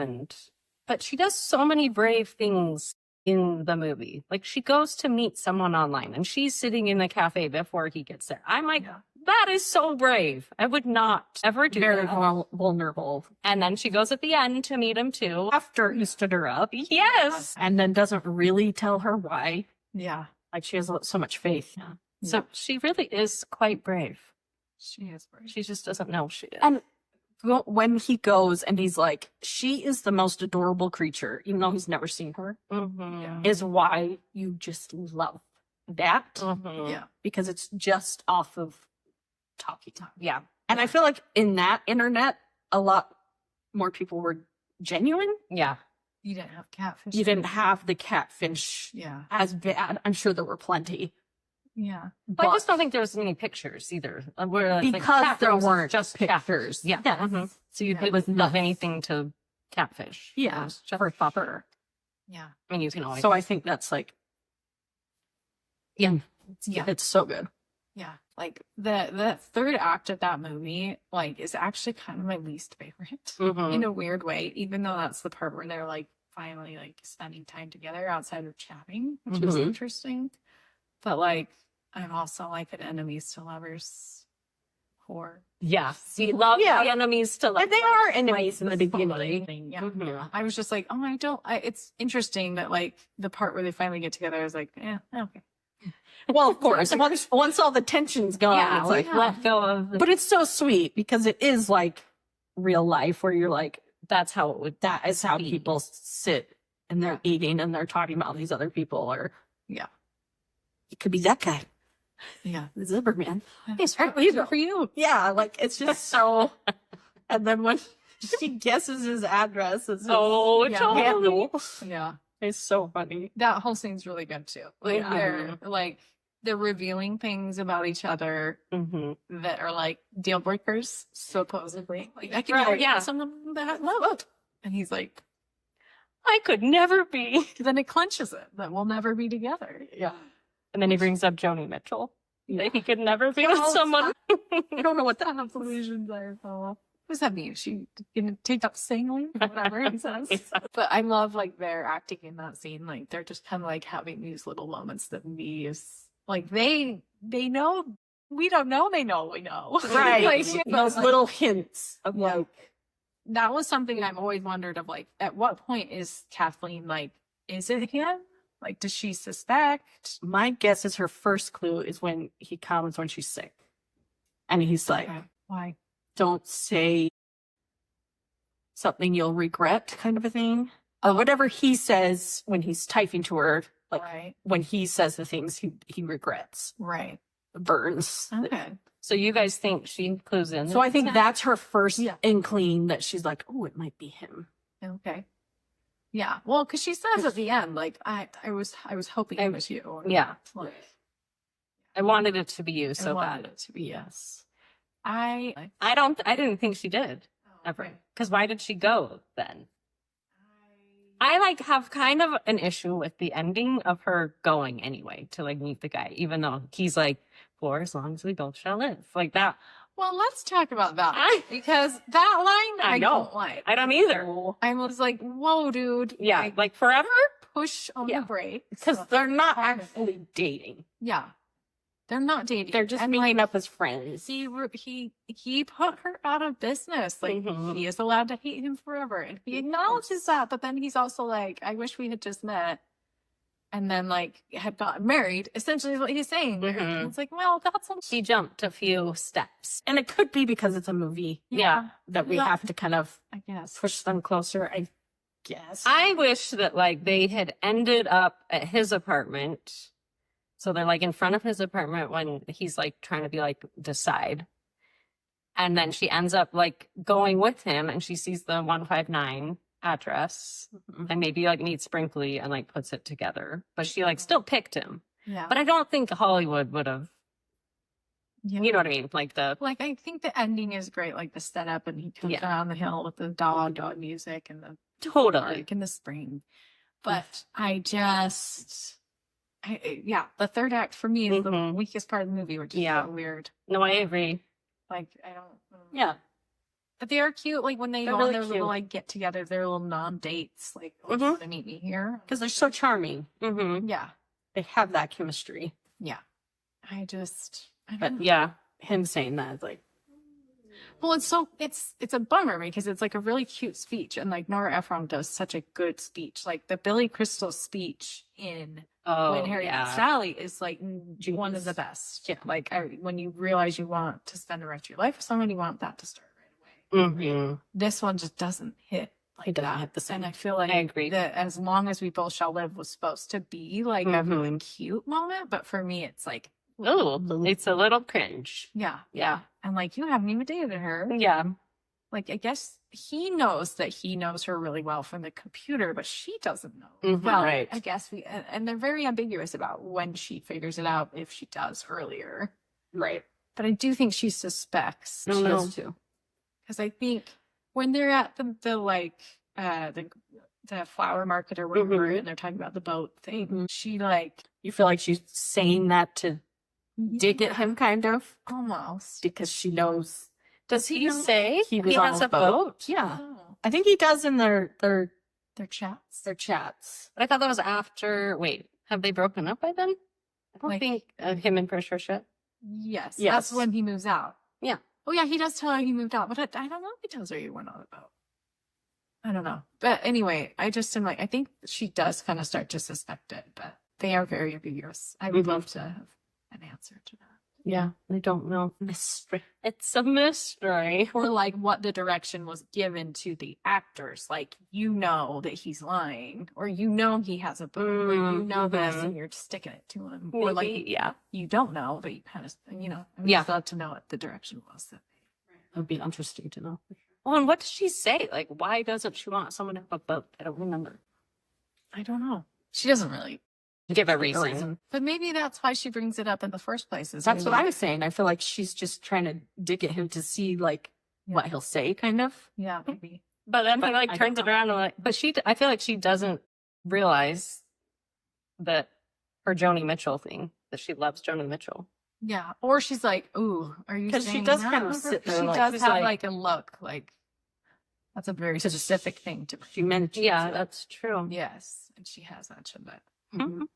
but she does so many brave things in the movie. Like she goes to meet someone online and she's sitting in the cafe before he gets there. I'm like, Yeah. that is so brave. I would not ever do Very that. vulnerable. And then she goes at the end to meet him too. After he stood her up. Yes. And then doesn't really tell her why. Yeah, Like, she has so much faith. So she really is quite brave. she is brave. She just doesn't know she is. And when he goes and he's like, she is the most adorable creature, even though he's never seen her, Mhm. is why you just love that. Mhm. Yeah, Because it's just off of talkie talk. Yeah. And I feel like in that internet, a lot more people were genuine. Yeah. you didn't have catfish. You didn't have the catfish Yeah, as bad. I'm sure there were plenty. yeah, But I just don't think there was any pictures either. Where it's like because there catfish is weren't just pictures. Yeah. Yeah. Mhm. So you Yeah. it was not anything to catfish. It Yeah. was just- For sure. yeah, I mean, you can always. So I think that's like, yeah. yeah, it's so good. yeah. Like the third act of that movie, like, is actually kind of my least favorite in a weird way, even though that's the part where they're like finally like spending time together outside of chatting, which was interesting. But like, I'm also like an enemies to lovers whore. Yeah. We love the enemies to lovers. And they are enemies in the beginning. Yeah. I was just like, oh, it's interesting that like the part where they finally get together, I was like, yeah, okay. Well, of course, once all the tension's gone, it's like, let go of the... But it's so sweet because it is like real life where you're like, that is how people sit and they're eating and they're talking about these other people, or it could be that guy. Yeah. The Zipperman. He's for you. Yeah, like it's just so. And then when she guesses his address, it's totally. Yeah. It's so funny. That whole scene's really good too. Like they're revealing things about each other that are like deal breakers, supposedly. Like I can never someone that love. And he's like, I could never be. Then it clenches it that we'll never be together. Yeah. And then he brings up Joni Mitchell. That he could never be with someone. I don't know what that illusions are. What does that mean? She gonna take up singing? Whatever he says. But I love like their acting in that scene. Like they're just kind of like having these little moments that me is like they know we don't know they know we know. Right. Like, those little hints of like that was something I've always wondered of like at what point is Kathleen like, is it him? Like, does she suspect? My guess is her first clue is when he comes when she's sick. And he's like, why? Don't say something you'll regret, kind of a thing. Or whatever he says when he's typing to her, like when he says the things he regrets. Right. Burns. Okay. So you guys think she clues in? So I think that's her first inkling that she's like, oh, it might be him. Okay. Yeah. Well, because she says at the end, like, I was hoping it was you. Yeah. Like, I wanted it to be you so bad. I wanted it to be yes. I didn't think she did ever. Because why did she go then? I like have kind of an issue with the ending of her going anyway to like meet the guy, even though he's like, for as long as we both shall live, like that. Well, let's talk about that because that line I don't like. I don't either. I was like, whoa, dude. Yeah, like forever? Push on the brakes. Because they're not actually dating. Yeah. They're not dating. They're just meeting up as friends. He put her out of business. Like, he is allowed to hate him forever. And he acknowledges that, but then he's also like, I wish we had just met. And then, like, had gotten married, essentially is what he's saying. It's like, well, that's... He jumped a few steps. And it could be because it's a movie. Yeah. That we have to kind of, I guess, push them closer, I guess. I wish that, like, they had ended up at his apartment. So they're, like, in front of his apartment when he's, like, trying to be, like, decide. And then she ends up, like, going with him, and she sees the 159 address and maybe like meets Brinkley and like puts it together, but she like still picked him. But I don't think Hollywood would have, you know what I mean, like I think the ending is great, like the setup and he comes down the hill with the dog music and the totally in the spring. But the third act for me is the weakest part of the movie, which is so weird. No, I agree. Like I don't But they are cute, like when they go on their little like get together, their little non-dates, like you want to meet me here because they're so charming. Yeah, they have that chemistry. Yeah, I don't know. Him saying that is like, well, it's a bummer because it's like a really cute speech, and like Nora Ephron does such a good speech. Like the Billy Crystal speech in When Harry Met Sally is like one of the best. Yeah, like when you realize you want to spend the rest of your life with someone, you want that to start. This one just doesn't hit like that. Hit the same. And I feel like I agree that as long as we both shall live was supposed to be like a really cute moment, but for me it's like, oh, it's a little cringe. Yeah. And like you haven't even dated her. Yeah. Like I guess he knows that he knows her really well from the computer, but she doesn't know. Well, I guess and they're very ambiguous about when she figures it out, if she does earlier. Right. But I do think she suspects. She does too. Because I think when they're at the flower market or whatever, and they're talking about the boat thing, she like, you feel like she's saying that to dig at him, kind of, Almost. because she knows. Does he say he was he on has a a boat? Yeah, Oh. I think he does in their chats. chats. But I thought that was after. Wait, have they broken up by then? I don't Like- think him and Patricia. Yes. Yes. That's when he moves out. Yeah. Oh, yeah, he does tell her he moved out, but I don't know if he tells her he went on a boat. I don't know. But anyway, I just am like, I think she does kind of start to suspect it, but they are very ambiguous. I would love to have an answer to that. Yeah, I don't know. Mystery. It's a mystery. Or like what the direction was given to the actors. Like, you know that he's lying, or you know he has a boat, or you know this, and you're just sticking it to him. Or like, Maybe, yeah. you don't know, but you kind of, I would Yeah. just love to know what the direction was. It would be interesting to know. Well, and what does she say? Like, why doesn't she want someone to have a boat? I don't remember. I don't know. She doesn't really. Give a reason. But maybe that's why she brings it up in the first place. That's what I was saying. I feel like she's just trying to dig at him to see like what he'll say, kind of. Yeah, maybe. But then he like I turns don't it around and like, but I feel like she doesn't realize that her Joni Mitchell thing, that she loves Joni Mitchell. Yeah. Or she's like, ooh, are you 'Cause she saying does that? kind of sit there She like- does she's have like- like a look. Like, that's a very specific thing to She mentioned Yeah, it. that's true. Yes. And she has mentioned it. Mhm.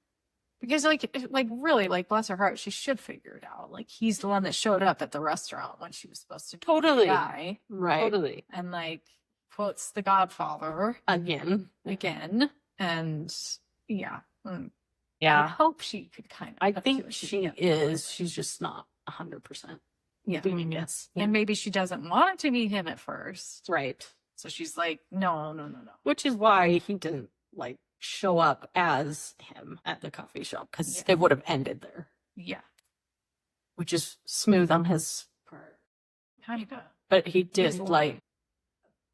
Because like really, like, bless her heart, she should figure it out. Like, he's the one that showed up at the restaurant when she was supposed to Totally. die. Right. Totally. And like quotes the Godfather Again. again. And yeah. I Yeah. hope she could kind of. I see think what she can. is. She's just not 100% Yeah. doing this. And maybe she doesn't want to meet him at first. Right. So she's like, no. Which is why he didn't like show up as him at the coffee shop, because Yeah. it would have ended there, Yeah. which is smooth on his part. Kind of. But he did He's like.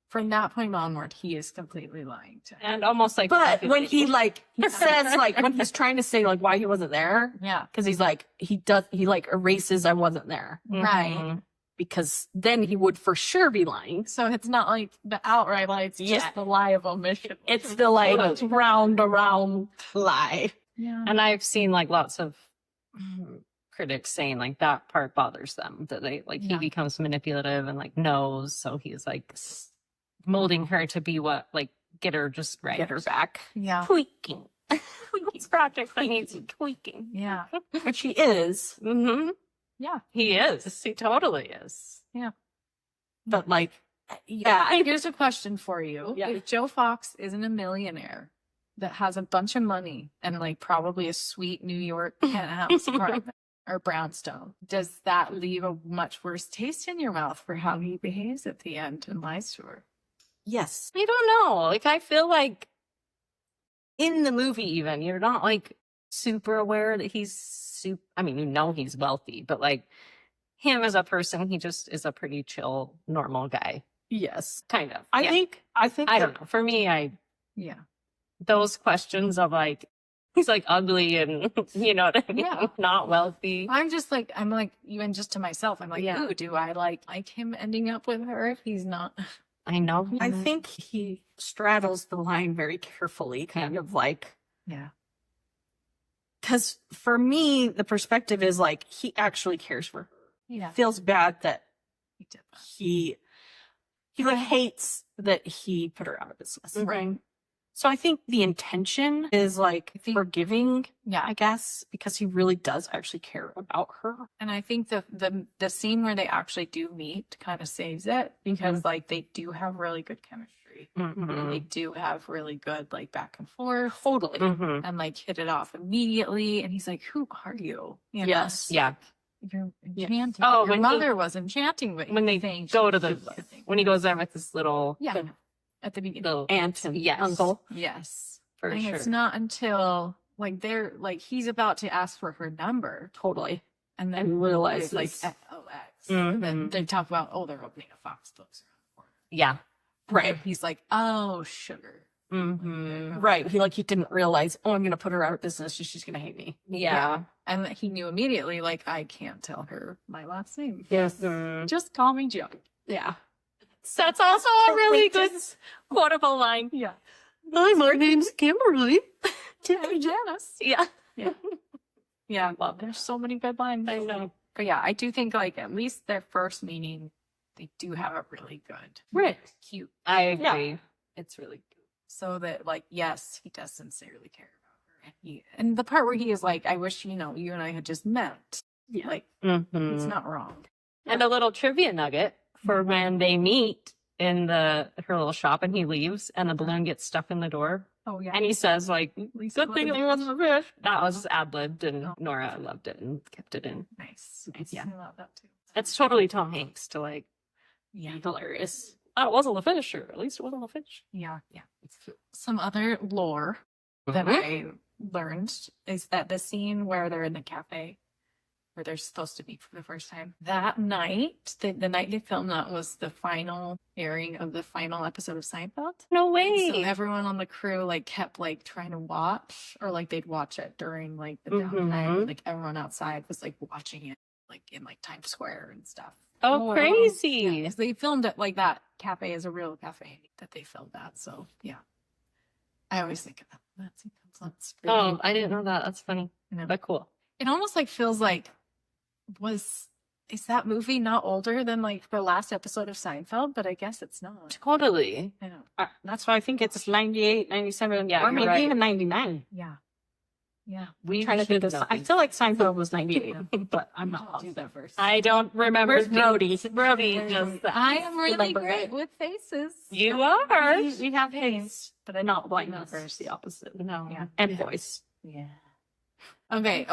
From that point onward, he is completely lying to her. And almost like, But when he like he says like when he's trying to say like why he wasn't there, Yeah. because he like erases I wasn't there, Right. Mhm. because then he would for sure be lying. So it's not like the outright lie, it's Yeah. just the lie of omission. It's the like round around lie. Yeah. And I've seen like lots of critics saying like that part bothers them, that they like he Yeah. becomes manipulative and like knows, so he's like molding her to be what, like, get her just right. Get her back. Yeah. Tweaking. This project that needs tweaking. Yeah. But she is. Mm-hmm. Yeah. He is. He totally is. But like yeah. Here's a question for you. Yeah. If Joe Fox isn't a millionaire that has a bunch of money and like probably a sweet New York penthouse apartment or brownstone, does that leave a much worse taste in your mouth for how he behaves at the end and lies to her? Yes. I don't know. Like, I feel like in the movie, even, you're not like super aware that he's I mean, you know he's wealthy, but like him as a person, he just is a pretty chill, normal guy. Yes. Kind of. I Yeah. think I that- don't know. For me, Yeah. those questions of like, he's like ugly and, you know what I mean? Yeah. Not wealthy. I'm like, even just to myself, I'm like, Yeah. ooh, do I like him ending up with her if he's not? I know. I think he straddles the line very carefully, kind of like, Yeah. because for me, the perspective is like he actually cares for her. Yeah. Feels bad that He did that. he like hates that he put her out of business. Right. So I think the intention is like forgiving, Yeah. I guess, because he really does actually care about her. And I think the scene where they actually do meet kind of saves it because like they do have really good chemistry. Mhm. They do have really good like back and forth. Totally. Mhm. And like hit it off immediately. And he's like, "Who are you?" You know? Yes. Yeah. You're Yeah. enchanting. Oh, Your when mother was enchanting, but when you they think go she to the, was enchanting. when he goes there with this little, Yeah. At the beginning. little Aunt and Yes. uncle. Yes. for And sure. it's not until like they're like he's about to ask for her number. Totally. And then And realizes. like FOX. Mhm. And then they talk about, oh, they're opening a Fox Books around the corner. Yeah. Right. And he's like, oh, sugar. Mm-hmm. Right. He didn't realize, oh, I'm going to put her out of business and she's going to hate me. Yeah. And he knew immediately, like, I can't tell her my last name. Yes. Just call me Joe. Yeah. That's also a really good quotable line. Yeah. Hi, my name's Kimberly. I'm Janice. Yeah. Yeah, there's so many good lines. I know. But yeah, I do think like at least their first meeting, they do have a really good, Right. cute. I agree. It's really cute. So that like, yes, he does sincerely care about her. And the part where he is like, I wish, you know, you and I had just met. Yeah. Like, Mhm. it's not wrong. And a little trivia nugget for when they meet in her little shop and he leaves and the balloon gets stuck in the door. Oh yeah. And he says, like, good thing it wasn't a fish. That was Oh. ad-libbed and Nora loved it and kept it in. Nice. Yeah. I love that too. It's totally Tom Hanks to like Yeah. be hilarious. Oh, it wasn't a fish, or at least it wasn't a fish. Yeah. Yeah. Some other lore that Mhm. I learned is that the scene where they're in the cafe, where they're supposed to meet for the first time, that night, the night they filmed that was the final airing of the final episode of Seinfeld. No And way. so everyone on the crew like kept like trying to watch, or like they'd watch it during like the downtime. Mhm. Like everyone outside was like watching it, like in like Times Square and stuff. Oh, Yeah, crazy. 'cause they filmed it like that. Cafe is a real cafe that they filmed at. So yeah, I always think of that. That's Oh, I didn't know that. That's funny. No. But cool. It almost like feels like is that movie not older than like the last episode of Seinfeld? But I guess it's not. Totally. I know. That's why I think it's 98, 97, Yeah, or you're maybe right. even 99. Yeah. Yeah. We Trying to think of. should know I these. feel like Seinfeld was 98, but I'm not I'll do positive. that first. I don't remember. Where's Brody? Brody just I am really Remember great it. with faces. You are. We have things, but I not blind numbers. numbers. The opposite. No. Yeah. And voice. Yeah. Okay.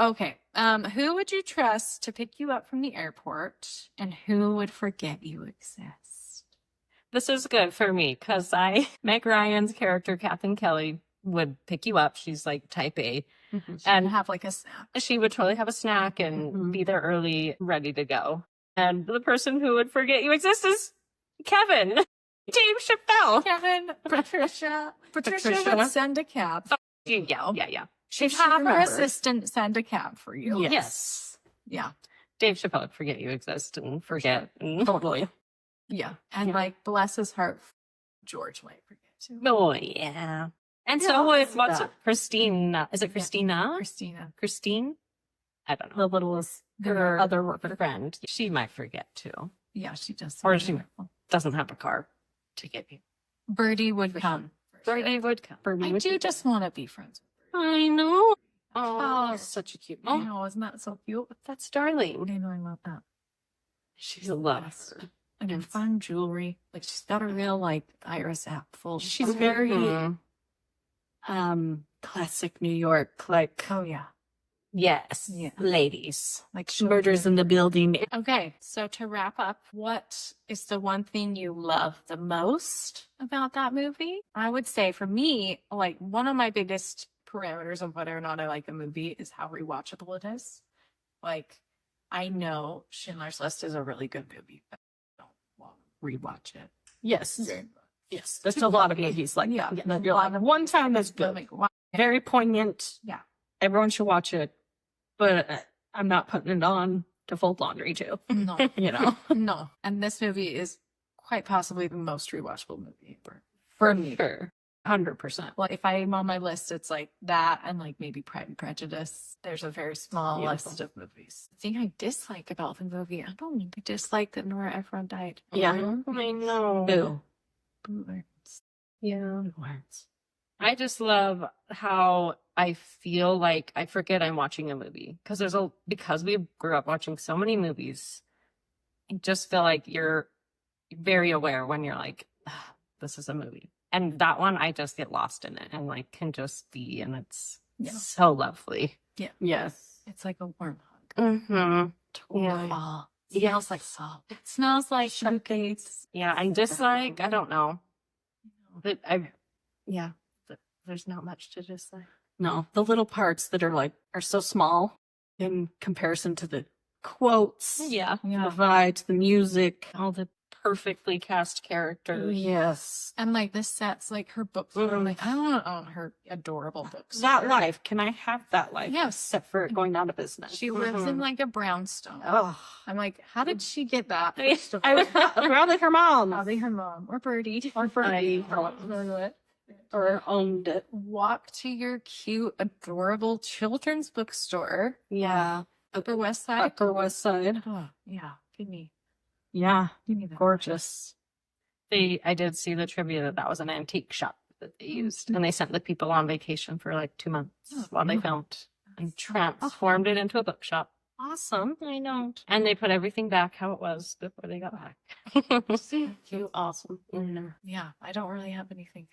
Who would you trust to pick you up from the airport, and who would forget you exist? This is good for me because Meg Ryan's character, Kathleen Kelly, would pick you up. She's like type A. And have like a snack. She would totally have a snack and be there early, ready to go. And the person who would forget you exist is Kevin. Dave Chappelle. Kevin, Patricia would send a cab. Yeah. She'd she have her remembers. assistant send a cab for you. Yes. Yeah. Dave Chappelle would forget you exist and forget. And Totally. Yeah. And like, bless his heart, George might forget too. oh, yeah. And Yeah, so would, that's what's that. Christina? Is it Christina? Christina. Christine? I don't know. The littlest, Her her other worker. friend. She might forget too. Yeah, she does. Or she doesn't have a car to get you. Birdie would come. Birdie would come. I do just want to be friends with I know. Oh, Oh, such a cute. her. I know, isn't that so cute? That's darling. I know, I love that. She's a loves. And fun jewelry. Like, she's got a real, like, iris apple. She's very Mhm. classic New York, like Oh, yeah. Yes. Yeah. Ladies. Like, murders in the building. Okay, so to wrap up, what is the one thing you love the most about that movie? I would say for me, like one of my biggest parameters of whether or not I like a movie is how rewatchable it is. Like, I know Schindler's List is a really good movie, but I don't want to rewatch it. Yes. Very much. Yes. There's a lot of movies like Yeah. that. You're like, one time that's But good. like, why? Very poignant. Yeah. Everyone should watch it. But I'm not putting it on to fold laundry too. No, You know? no. And this movie is quite possibly the most rewatchable movie ever. For sure. 100%. Well, if I'm on my list, it's like that and like maybe Pride and Prejudice. There's a very small Beautiful. list of movies. The thing I dislike about the movie, I don't really dislike that Nora Ephron died. Yeah. I know. Boo. Boo. Yeah. Words. I just love how I feel like I forget I'm watching a movie because we grew up watching so many movies. I just feel like you're very aware when you're like, "Ah, this is a movie. And that one, I just get lost in it and like can just be, and it's Yeah. so lovely. Yes. It's like a warm hug. Mm-hmm. Yeah. Yeah. It smells like salt. It smells like cupcakes. Yeah. I'm just like, I don't know. But there's not much to just say. No, the little parts that are so small in comparison to the quotes, Yeah. the vibes, the music. All the perfectly cast characters. Yes. And like the sets, like her books. Are like, I want to own her adorable books. That life. Can I have that life? Yes. Except for it going out of business. She lives in like a brownstone. Oh. I'm like, how did she get that? I- First of I all? was probably her mom. Probably her mom or Birdie. Or Birdie. I don't know it. or owned it. Walk to your cute, adorable children's bookstore. Yeah. Upper West Side. Upper West Side. Oh, yeah. Give me Yeah. that. Gorgeous. I did see the trivia that was an antique shop that they used, and they sent the people on vacation for like 2 months while they filmed and transformed it into a bookshop. Awesome. I know. And they put everything back how it was before they got back. Cute. Awesome. Yeah, I don't really have anything.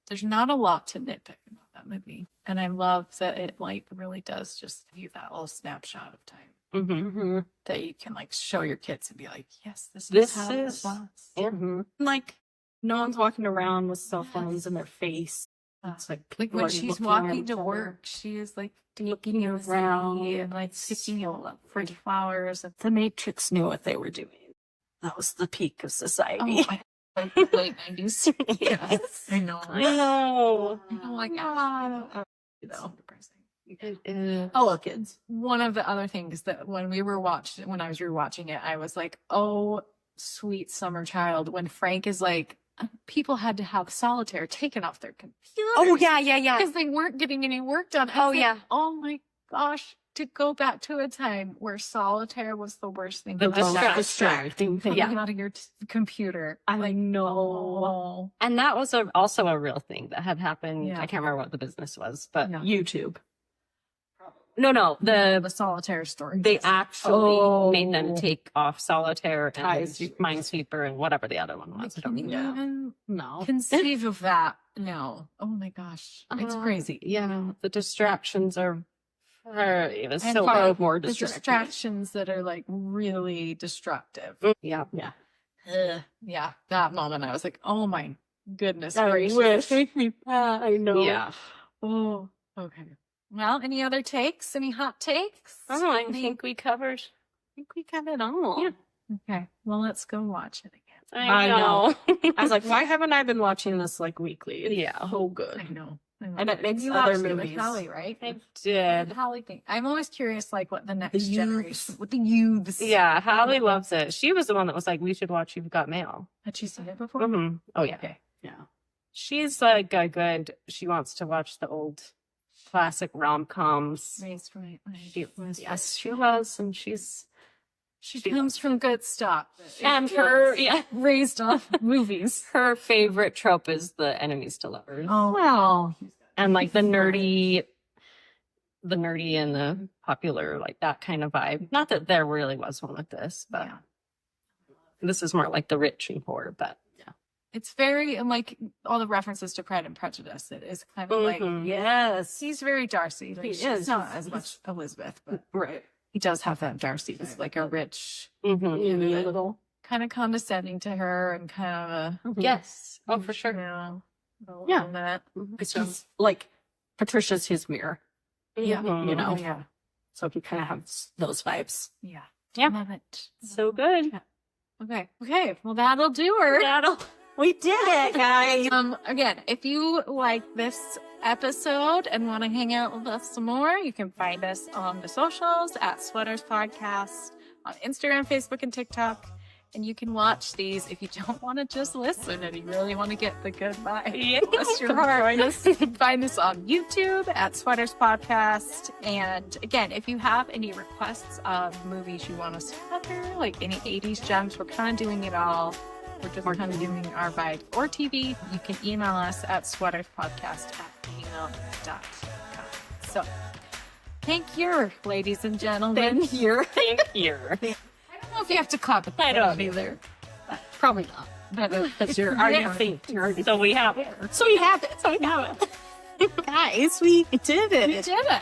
There's not a lot to nitpick about that movie. And I love that it like really does just give you that little snapshot of time Mm-hmm. that you can like show your kids and be like, yes, this This how it is- was. Mm-hmm. Like, no one's walking around with cell phones in their face. It's like Like people when are she's looking at walking each to other. work, she is like Looking around. and like picking up pretty flowers. And The Matrix knew what they were doing. That was the peak of society. late 90s. Yes. I know. I know. I'm like, you know. Hello, kids. One of the other things that when I was rewatching it, I was like, oh, sweet summer child. When Frank is like, people had to have solitaire taken off their computers. Oh, yeah. Because they weren't getting any work done. Oh, yeah. Oh my gosh. To go back to a time where solitaire was the worst thing. The that was distracting thing. coming out of your computer. I know. Oh, And that was also a real thing that had happened. Yeah. I can't remember what the business was, but Yeah. YouTube. no, the solitaire story. they actually Oh. made them take off solitaire and Ties. Minesweeper and whatever the other one I was. I can't don't know. even No. conceive of that. No. Oh my gosh. It's crazy. Yeah, the distractions are it was And so far, more The distracting. distractions that are like really destructive. yeah. Yeah. That moment I was like, oh my goodness I gracious. wish. Make me I know. Yeah. Oh, okay. Well, any other takes? Any hot takes? Oh, I think we covered all. Yeah. Okay. Well, let's go watch it again. I know. I was like, why haven't I been watching this like weekly? It's Yeah. so good. I know. And it makes you other watched it with movies. Hallie, right? I did. Hallie thing. I'm always curious, like, what the next The youths. generation, what the youths. Yeah, Hallie loves it. She was the one that was like, we should watch You've Got Mail. Had you seen it before? Mm-hmm. Oh, yeah. Okay. Yeah. She's like a good, she wants to watch the old classic rom-coms. Raised right. Yes, she was. And She comes from good stock. and Raised off movies. her favorite trope is the enemies to lovers. Oh, well. And like the nerdy and the popular, like that kind of vibe. Not that there really was one with this, but Yeah. this is more like the rich and poor, but yeah. It's very, and like all the references to Pride and Prejudice, it is kind of like, Mhm. Yes. he's very Darcy. Like, He she's is. not as much Elizabeth, but Right. he does have that Darcy. He's like a rich, Mm-hmm. A little. kind of condescending to her and kind of a, Yes. Oh, for you sure. know, Yeah. that. It's just like Patricia's his mirror. Yeah. Mhm. You know. Yeah. So he kind of has those vibes. Yeah. Yeah. Love it. So good. Okay. Okay. Well, that'll do her. We did it, guys. Again, if you like this episode and want to hang out with us some more, you can find us on the socials at Sweaters Podcast on Instagram, Facebook, and TikTok. And you can watch these if you don't want to just listen and you really want to get the good vibe. Bless your heart. You can find us on YouTube at Sweaters Podcast. And again, if you have any requests of movies you want us to cover, like any 80s gems, we're kind of doing it all. We're just kind of doing our vibe or TV. You can email us at sweaterspodcast@gmail.com. So, thank you, ladies and gentlemen. Thank you. Thank you. I don't know if you have to clap. I don't either. Probably not. Because you're already faint. You're already So we have it. So we have it. So we have it. Guys, we did it. We did it.